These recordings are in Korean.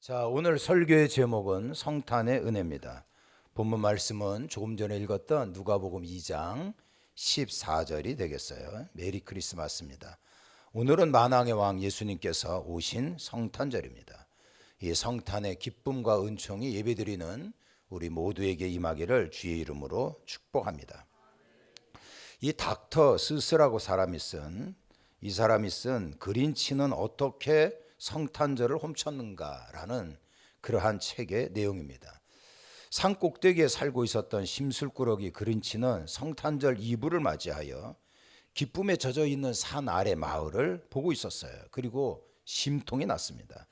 자, 오늘 설교의 제목은 성탄의 은혜입니다. 본문 말씀은 조금 전에 읽었던 누가복음 2장 14절이 되겠어요. 메리 크리스마스입니다. 오늘은 만왕의 왕 예수님께서 오신 성탄절입니다. 이 성탄의 기쁨과 은총이 예배드리는 우리 모두에게 임하기를 주의 이름으로 축복합니다. 이 닥터 스스라고 이 사람이 쓴 그린치는 어떻게 성탄절을 훔쳤는가라는 그러한 책의 내용입니다. 산 꼭대기에 살고 있었던 심술꾸러기 그린치는 성탄절 이브를 맞이하여 기쁨에 젖어 있는 산 아래 마을을 보고 있었어요. 그리고 심통이 났습니다.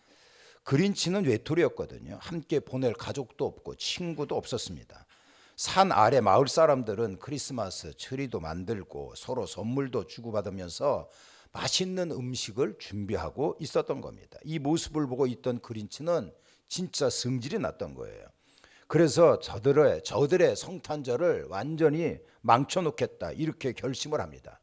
그린치는 외톨이였거든요. 함께 보낼 가족도 없고 친구도 없었습니다. 산 아래 마을 사람들은 크리스마스 트리도 만들고 서로 선물도 주고받으면서 맛있는 음식을 준비하고 있었던 겁니다. 이 모습을 보고 있던 그린치는 진짜 성질이 났던 거예요. 그래서 저들의 성탄절을 완전히 망쳐놓겠다 이렇게 결심을 합니다.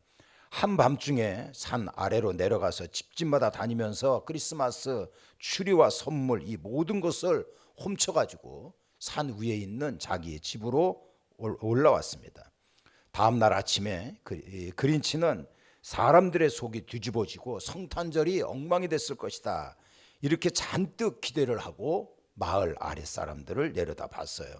한밤중에 산 아래로 내려가서 집집마다 다니면서 크리스마스 추리와 선물 이 모든 것을 훔쳐가지고 산 위에 있는 자기의 집으로 올라왔습니다. 다음 날 아침에 그린치는 사람들의 속이 뒤집어지고 성탄절이 엉망이 됐을 것이다 이렇게 잔뜩 기대를 하고 마을 아랫사람들을 내려다봤어요.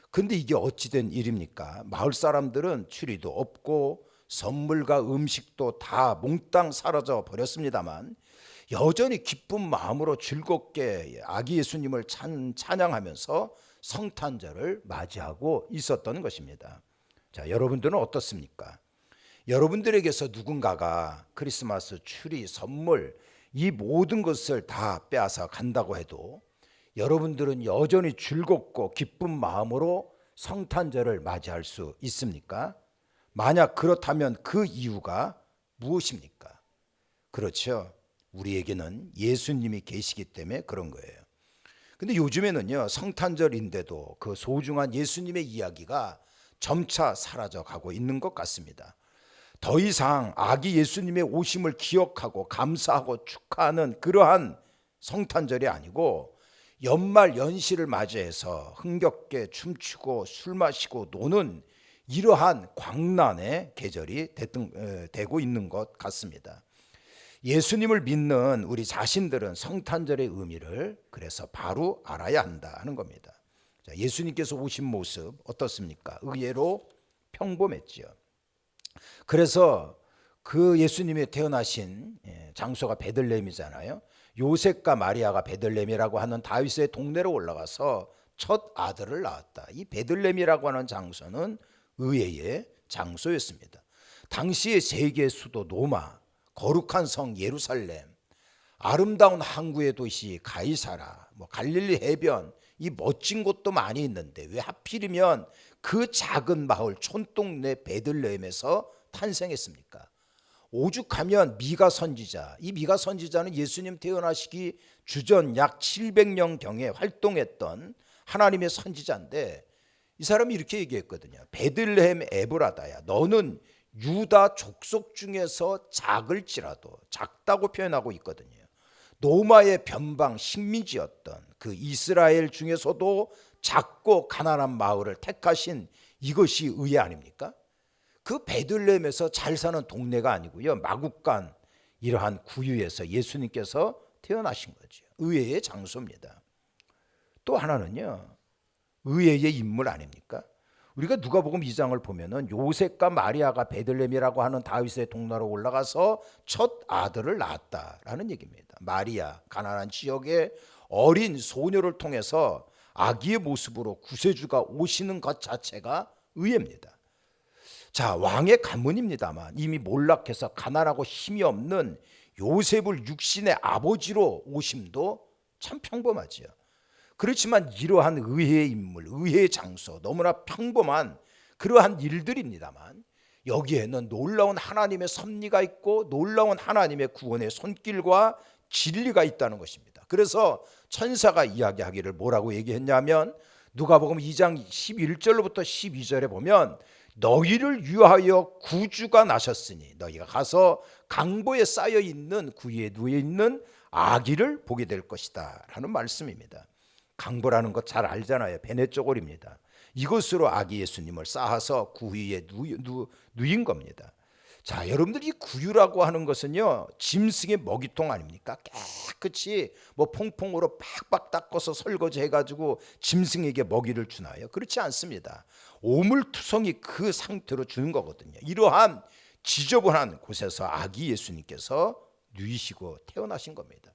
근데 이게 어찌된 일입니까? 마을 사람들은 추리도 없고 선물과 음식도 다 몽땅 사라져 버렸습니다만 여전히 기쁜 마음으로 즐겁게 아기 예수님을 찬양하면서 성탄절을 맞이하고 있었던 것입니다. 자, 여러분들은 어떻습니까? 여러분들에게서 누군가가 크리스마스 추리, 선물 이 모든 것을 다 빼앗아 간다고 해도 여러분들은 여전히 즐겁고 기쁜 마음으로 성탄절을 맞이할 수 있습니까? 만약 그렇다면 그 이유가 무엇입니까? 그렇죠. 우리에게는 예수님이 계시기 때문에 그런 거예요. 근데 요즘에는요, 성탄절인데도 그 소중한 예수님의 이야기가 점차 사라져 가고 있는 것 같습니다. 더 이상 아기 예수님의 오심을 기억하고 감사하고 축하하는 그러한 성탄절이 아니고 연말 연시를 맞이해서 흥겹게 춤추고 술 마시고 노는 이러한 광란의 계절이 되고 있는 것 같습니다. 예수님을 믿는 우리 자신들은 성탄절의 의미를 그래서 바로 알아야 한다 하는 겁니다. 자, 예수님께서 오신 모습 어떻습니까? 의외로 평범했지요. 그래서 그 예수님이 태어나신 장소가 베들레헴이잖아요. 요셉과 마리아가 베들레헴이라고 하는 다윗의 동네로 올라가서 첫 아들을 낳았다. 이 베들레헴이라고 하는 장소는 의외의 장소였습니다. 당시의 세계 수도 로마, 거룩한 성 예루살렘, 아름다운 항구의 도시 가이사라, 갈릴리 해변 이 멋진 곳도 많이 있는데 왜 하필이면 그 작은 마을 촌동네 베들레헴에서 탄생했습니까? 오죽하면 미가 선지자, 이 미가 선지자는 예수님 태어나시기 주전 약 700년경에 활동했던 하나님의 선지자인데 이 사람이 이렇게 얘기했거든요. 베들레헴 에브라다야, 너는 유다 족속 중에서 작을지라도, 작다고 표현하고 있거든요. 로마의 변방 식민지였던 그 이스라엘 중에서도 작고 가난한 마을을 택하신 이것이 의회 아닙니까? 그 베들레헴에서 잘 사는 동네가 아니고요, 마국간 이러한 구유에서 예수님께서 태어나신 거죠. 의외의 장소입니다. 또 하나는요, 의외의 인물 아닙니까? 우리가 누가복음 2장을 보면은 요셉과 마리아가 베들레헴이라고 하는 다윗의 동네로 올라가서 첫 아들을 낳았다라는 얘기입니다. 마리아, 가나안 지역의 어린 소녀를 통해서 아기의 모습으로 구세주가 오시는 것 자체가 의외입니다. 자, 왕의 가문입니다만 이미 몰락해서 가난하고 힘이 없는 요셉을 육신의 아버지로 오심도 참 평범하지요. 그렇지만 이러한 의외의 인물, 의외의 장소, 너무나 평범한 그러한 일들입니다만 여기에는 놀라운 하나님의 섭리가 있고 놀라운 하나님의 구원의 손길과 진리가 있다는 것입니다. 그래서 천사가 이야기하기를 뭐라고 얘기했냐면 누가복음 2장 11절로부터 12절에 보면 너희를 위하여 구주가 나셨으니 너희가 가서 강보에 쌓여 있는 구유에 누워 있는 아기를 보게 될 것이다 라는 말씀입니다. 강보라는 것 잘 알잖아요. 베네 쪼골입니다. 이것으로 아기 예수님을 쌓아서 구유에 누인 겁니다. 자, 여러분들 이 구유라고 하는 것은요, 짐승의 먹이통 아닙니까? 깨끗이 퐁퐁으로 팍팍 닦아서 설거지해가지고 짐승에게 먹이를 주나요? 그렇지 않습니다. 오물투성이 그 상태로 주는 거거든요. 이러한 지저분한 곳에서 아기 예수님께서 누이시고 태어나신 겁니다.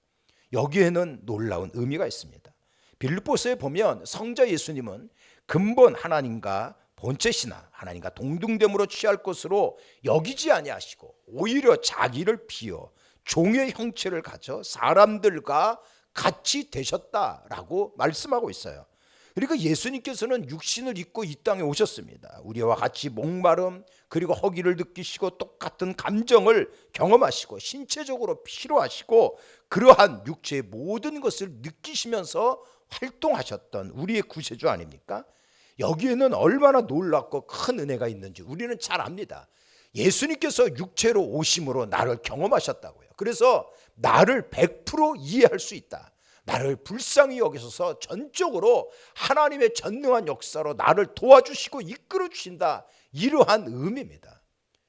여기에는 놀라운 의미가 있습니다. 빌립보서에 보면 성자 예수님은 근본 하나님과 본체시나 하나님과 동등됨으로 취할 것으로 여기지 아니하시고 오히려 자기를 비워 종의 형체를 가져 사람들과 같이 되셨다라고 말씀하고 있어요. 그러니까 예수님께서는 육신을 입고 이 땅에 오셨습니다. 우리와 같이 목마름 그리고 허기를 느끼시고 똑같은 감정을 경험하시고 신체적으로 필요하시고 그러한 육체의 모든 것을 느끼시면서 활동하셨던 우리의 구세주 아닙니까? 여기에는 얼마나 놀랍고 큰 은혜가 있는지 우리는 잘 압니다. 예수님께서 육체로 오심으로 나를 경험하셨다고요. 그래서 나를 100% 이해할 수 있다. 나를 불쌍히 여기셔서 전적으로 하나님의 전능한 역사로 나를 도와주시고 이끌어 주신다. 이러한 의미입니다.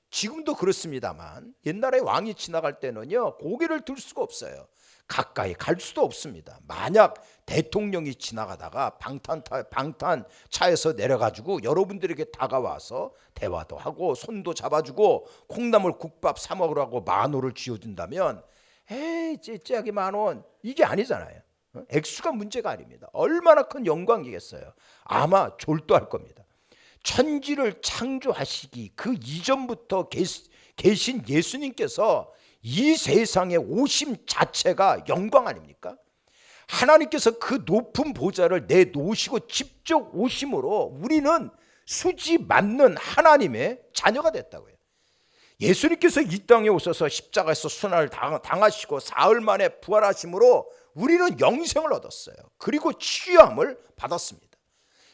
지금도 그렇습니다만 옛날에 왕이 지나갈 때는요, 고개를 들 수가 없어요. 가까이 갈 수도 없습니다. 만약 대통령이 지나가다가 방탄차에서 내려가지고 여러분들에게 다가와서 대화도 하고 손도 잡아주고 콩나물 국밥 사 먹으라고 만원을 쥐어준다면 에이 째째하게 만원, 이게 아니잖아요. 액수가 문제가 아닙니다. 얼마나 큰 영광이겠어요. 아마 졸도할 겁니다. 천지를 창조하시기 그 이전부터 계신 예수님께서 이 세상에 오심 자체가 영광 아닙니까? 하나님께서 그 높은 보좌를 내놓으시고 직접 오심으로 우리는 수지 맞는 하나님의 자녀가 됐다고요. 예수님께서 이 땅에 오셔서 십자가에서 순환을 당하시고 사흘 만에 부활하심으로 우리는 영생을 얻었어요. 그리고 치유함을 받았습니다.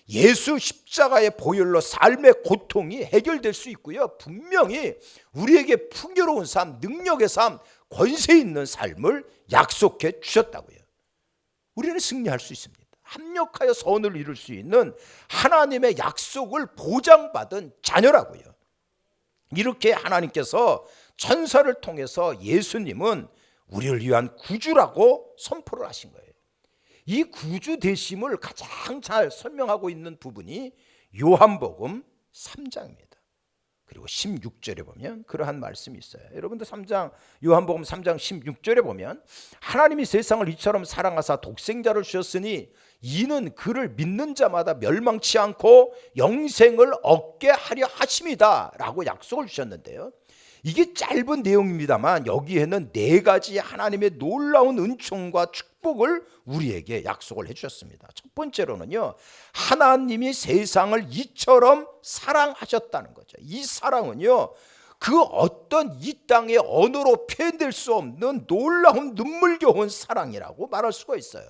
예수 십자가의 보혈로 삶의 고통이 해결될 수 있고요, 분명히 우리에게 풍요로운 삶, 능력의 삶, 권세 있는 삶을 약속해 주셨다고요. 우리는 승리할 수 있습니다. 합력하여 선을 이룰 수 있는 하나님의 약속을 보장받은 자녀라고요. 이렇게 하나님께서 천사를 통해서 예수님은 우리를 위한 구주라고 선포를 하신 거예요. 이 구주 되심을 가장 잘 설명하고 있는 부분이 요한복음 3장입니다. 그리고 16절에 보면 그러한 말씀이 있어요. 여러분들 요한복음 3장 16절에 보면 하나님이 세상을 이처럼 사랑하사 독생자를 주셨으니 이는 그를 믿는 자마다 멸망치 않고 영생을 얻게 하려 하심이다 라고 약속을 주셨는데요. 이게 짧은 내용입니다만 여기에는 4가지 하나님의 놀라운 은총과 축복을 우리에게 약속을 해주셨습니다. 첫 번째로는요, 하나님이 세상을 이처럼 사랑하셨다는 거죠. 이 사랑은요, 그 어떤 이 땅의 언어로 표현될 수 없는 놀라운 눈물겨운 사랑이라고 말할 수가 있어요.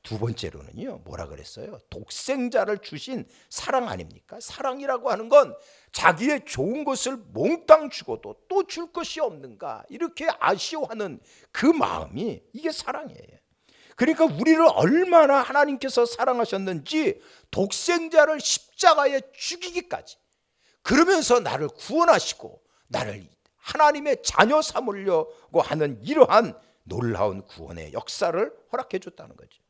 두 번째로는요, 뭐라 그랬어요? 독생자를 주신 사랑 아닙니까? 사랑이라고 하는 건 자기의 좋은 것을 몽땅 주고도 또 줄 것이 없는가, 이렇게 아쉬워하는 그 마음이 이게 사랑이에요. 그러니까 우리를 얼마나 하나님께서 사랑하셨는지 독생자를 십자가에 죽이기까지, 그러면서 나를 구원하시고 나를 하나님의 자녀 삼으려고 하는 이러한 놀라운 구원의 역사를 허락해 줬다는 거죠.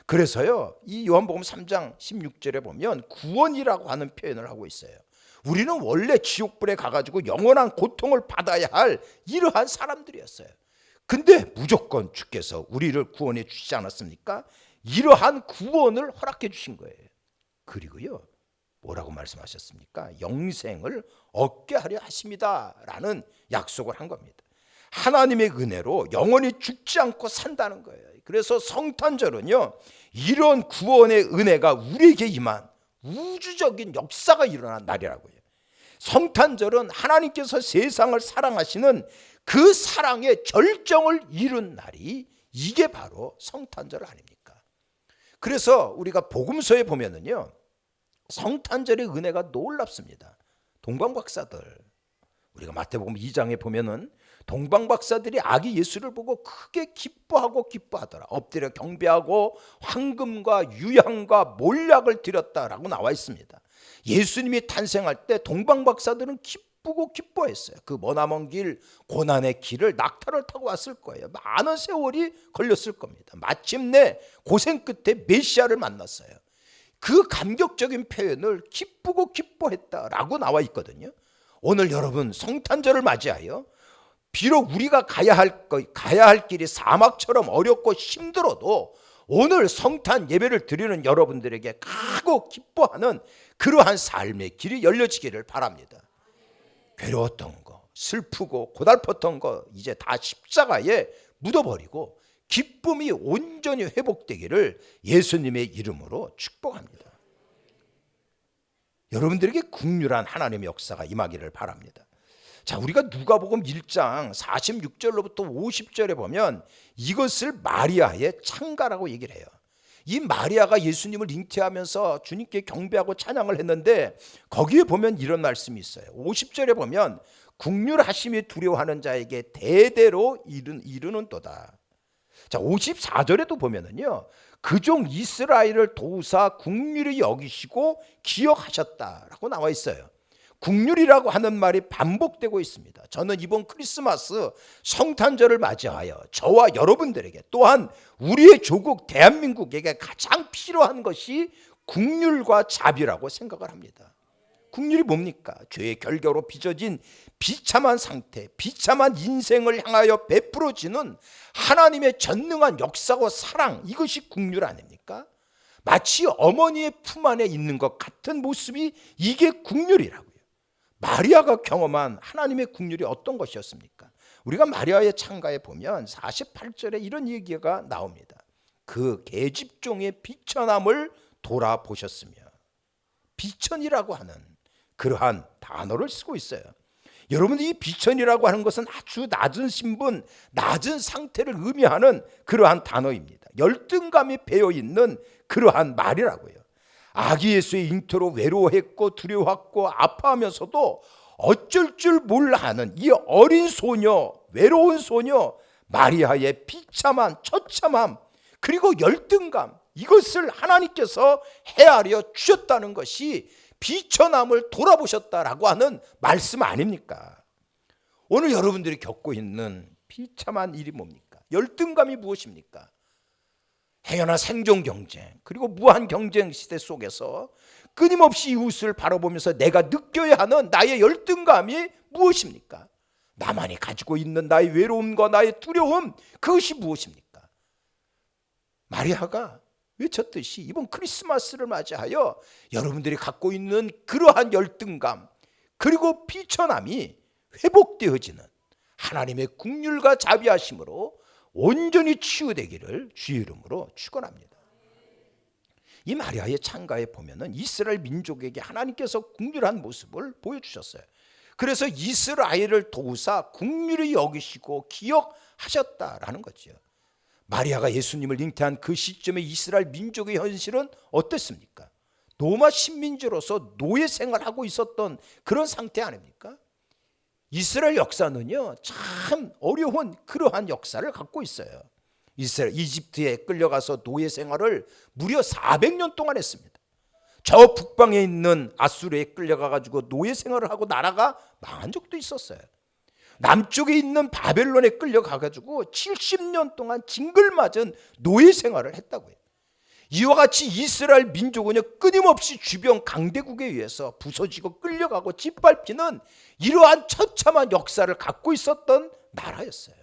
그래서요, 이 요한복음 3장 16절에 보면 구원이라고 하는 표현을 하고 있어요. 우리는 원래 지옥불에 가가지고 영원한 고통을 받아야 할 이러한 사람들이었어요. 근데 무조건 주께서 우리를 구원해 주시지 않았습니까? 이러한 구원을 허락해 주신 거예요. 그리고요, 뭐라고 말씀하셨습니까? 영생을 얻게 하려 하십니다 라는 약속을 한 겁니다. 하나님의 은혜로 영원히 죽지 않고 산다는 거예요. 그래서 성탄절은요, 이런 구원의 은혜가 우리에게 임한 우주적인 역사가 일어난 날이라고요. 성탄절은 하나님께서 세상을 사랑하시는 그 사랑의 절정을 이룬 날이, 이게 바로 성탄절 아닙니까? 그래서 우리가 복음서에 보면은요, 성탄절의 은혜가 놀랍습니다. 동방박사들, 우리가 마태복음 2장에 보면은 동방 박사들이 아기 예수를 보고 크게 기뻐하더라. 엎드려 경배하고 황금과 유향과 몰약을 드렸다라고 나와 있습니다. 예수님이 탄생할 때 동방 박사들은 기쁘고 기뻐했어요. 그 머나먼 길, 고난의 길을 낙타를 타고 왔을 거예요. 많은 세월이 걸렸을 겁니다. 마침내 고생 끝에 메시아를 만났어요. 그 감격적인 표현을 기쁘고 기뻐했다라고 나와 있거든요. 오늘 여러분 성탄절을 맞이하여 비록 우리가 가야 할 길이 사막처럼 어렵고 힘들어도 오늘 성탄 예배를 드리는 여러분들에게 가고 기뻐하는 그러한 삶의 길이 열려지기를 바랍니다. 괴로웠던 거, 슬프고 고달팠던 거 이제 다 십자가에 묻어버리고 기쁨이 온전히 회복되기를 예수님의 이름으로 축복합니다. 여러분들에게 긍휼한 하나님의 역사가 임하기를 바랍니다. 자, 우리가 누가복음 1장 46절로부터 50절에 보면 이것을 마리아의 창가라고 얘기를 해요. 이 마리아가 예수님을 잉태하면서 주님께 경배하고 찬양을 했는데 거기에 보면 이런 말씀이 있어요. 50절에 보면 긍휼하심이 두려워하는 자에게 대대로 이르는도다. 자, 54절에도 보면은요, 그종 이스라엘을 도우사 긍휼히 여기시고 기억하셨다라고 나와 있어요. 긍휼이라고 하는 말이 반복되고 있습니다. 저는 이번 크리스마스 성탄절을 맞이하여 저와 여러분들에게 또한 우리의 조국 대한민국에게 가장 필요한 것이 긍휼과 자비라고 생각을 합니다. 긍휼이 뭡니까? 죄의 결과로 빚어진 비참한 상태, 비참한 인생을 향하여 베풀어지는 하나님의 전능한 역사고 사랑, 이것이 긍휼 아닙니까? 마치 어머니의 품 안에 있는 것 같은 모습이 이게 긍휼이라고요. 마리아가 경험한 하나님의 긍휼이 어떤 것이었습니까? 우리가 마리아의 창가에 보면 48절에 이런 얘기가 나옵니다. 그 계집종의 비천함을 돌아보셨으며, 비천이라고 하는 그러한 단어를 쓰고 있어요. 여러분, 이 비천이라고 하는 것은 아주 낮은 신분, 낮은 상태를 의미하는 그러한 단어입니다. 열등감이 배어있는 그러한 말이라고요. 아기 예수의 잉태로 외로워했고 두려워했고 아파하면서도 어쩔 줄 몰라 하는 이 어린 소녀, 외로운 소녀 마리아의 비참한 처참함 그리고 열등감, 이것을 하나님께서 헤아려 주셨다는 것이 비천함을 돌아보셨다라고 하는 말씀 아닙니까? 오늘 여러분들이 겪고 있는 비참한 일이 뭡니까? 열등감이 무엇입니까? 행여나 생존 경쟁 그리고 무한 경쟁 시대 속에서 끊임없이 이웃을 바라보면서 내가 느껴야 하는 나의 열등감이 무엇입니까? 나만이 가지고 있는 나의 외로움과 나의 두려움, 그것이 무엇입니까? 마리아가 외쳤듯이 이번 크리스마스를 맞이하여 여러분들이 갖고 있는 그러한 열등감 그리고 비천함이 회복되어지는 하나님의 긍휼과 자비하심으로 온전히 치유되기를 주의 이름으로 축원합니다. 이 마리아의 창가에 보면은 이스라엘 민족에게 하나님께서 긍휼한 모습을 보여주셨어요. 그래서 이스라엘을 도우사 긍휼히 여기시고 기억하셨다라는 거죠. 마리아가 예수님을 잉태한 그 시점에 이스라엘 민족의 현실은 어땠습니까? 로마 식민지로서 노예 생활하고 있었던 그런 상태 아닙니까? 이스라엘 역사는요, 참 어려운 그러한 역사를 갖고 있어요. 이스라엘 이집트에 끌려가서 노예 생활을 무려 400년 동안 했습니다. 저 북방에 있는 아수르에 끌려가 가지고 노예 생활을 하고 나라가 망한 적도 있었어요. 남쪽에 있는 바벨론에 끌려가 가지고 70년 동안 징글맞은 노예 생활을 했다고요. 이와 같이 이스라엘 민족은요, 끊임없이 주변 강대국에 의해서 부서지고 끌려가고 짓밟히는 이러한 처참한 역사를 갖고 있었던 나라였어요.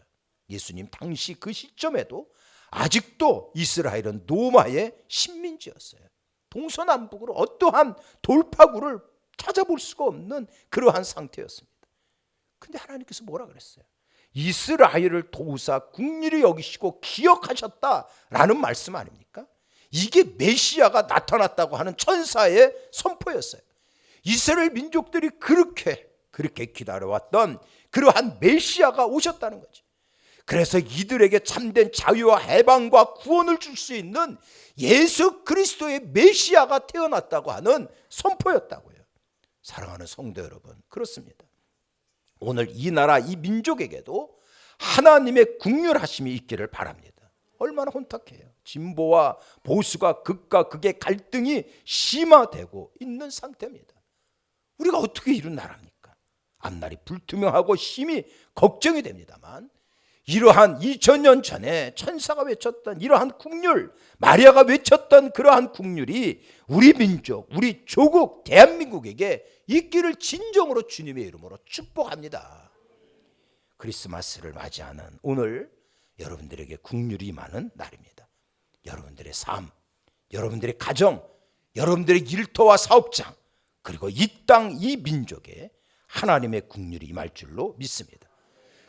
예수님 당시 그 시점에도 아직도 이스라엘은 로마의 식민지였어요. 동서남북으로 어떠한 돌파구를 찾아볼 수가 없는 그러한 상태였습니다. 근데 하나님께서 뭐라 그랬어요? 이스라엘을 도우사 긍휼히 여기시고 기억하셨다라는 말씀 아닙니까? 이게 메시아가 나타났다고 하는 천사의 선포였어요. 이스라엘 민족들이 그렇게 기다려왔던 그러한 메시아가 오셨다는 거죠. 그래서 이들에게 참된 자유와 해방과 구원을 줄 수 있는 예수 그리스도의 메시아가 태어났다고 하는 선포였다고요. 사랑하는 성도 여러분, 그렇습니다. 오늘 이 나라 이 민족에게도 하나님의 국률하심이 있기를 바랍니다. 얼마나 혼탁해요. 진보와 보수가 극과 극의 갈등이 심화되고 있는 상태입니다. 우리가 어떻게 이런 나라입니까? 앞날이 불투명하고 심히 걱정이 됩니다만, 이러한 2000년 전에 천사가 외쳤던 이러한 국률, 마리아가 외쳤던 그러한 국률이 우리 민족, 우리 조국 대한민국에게 있기를 진정으로 주님의 이름으로 축복합니다. 크리스마스를 맞이하는 오늘 여러분들에게 국률이 임하는 날입니다. 여러분들의 삶, 여러분들의 가정, 여러분들의 일터와 사업장, 그리고 이 땅, 이 민족에 하나님의 국률이 임할 줄로 믿습니다.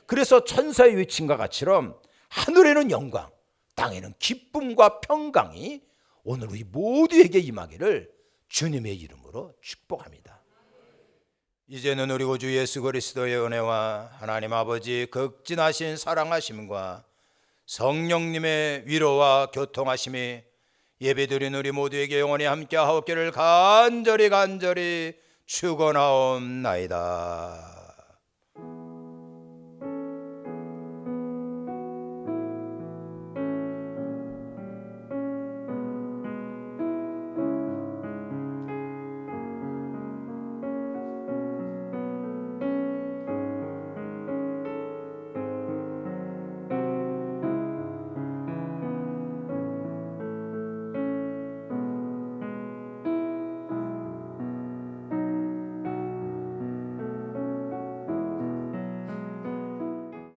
그래서 천사의 외침과 같이럼 하늘에는 영광, 땅에는 기쁨과 평강이 오늘 우리 모두에게 임하기를 주님의 이름으로 축복합니다. 이제는 우리 구주 예수 그리스도의 은혜와 하나님 아버지 극진하신 사랑하심과 성령님의 위로와 교통하심이 예배드린 우리 모두에게 영원히 함께하옵기를 간절히 축원하옵나이다.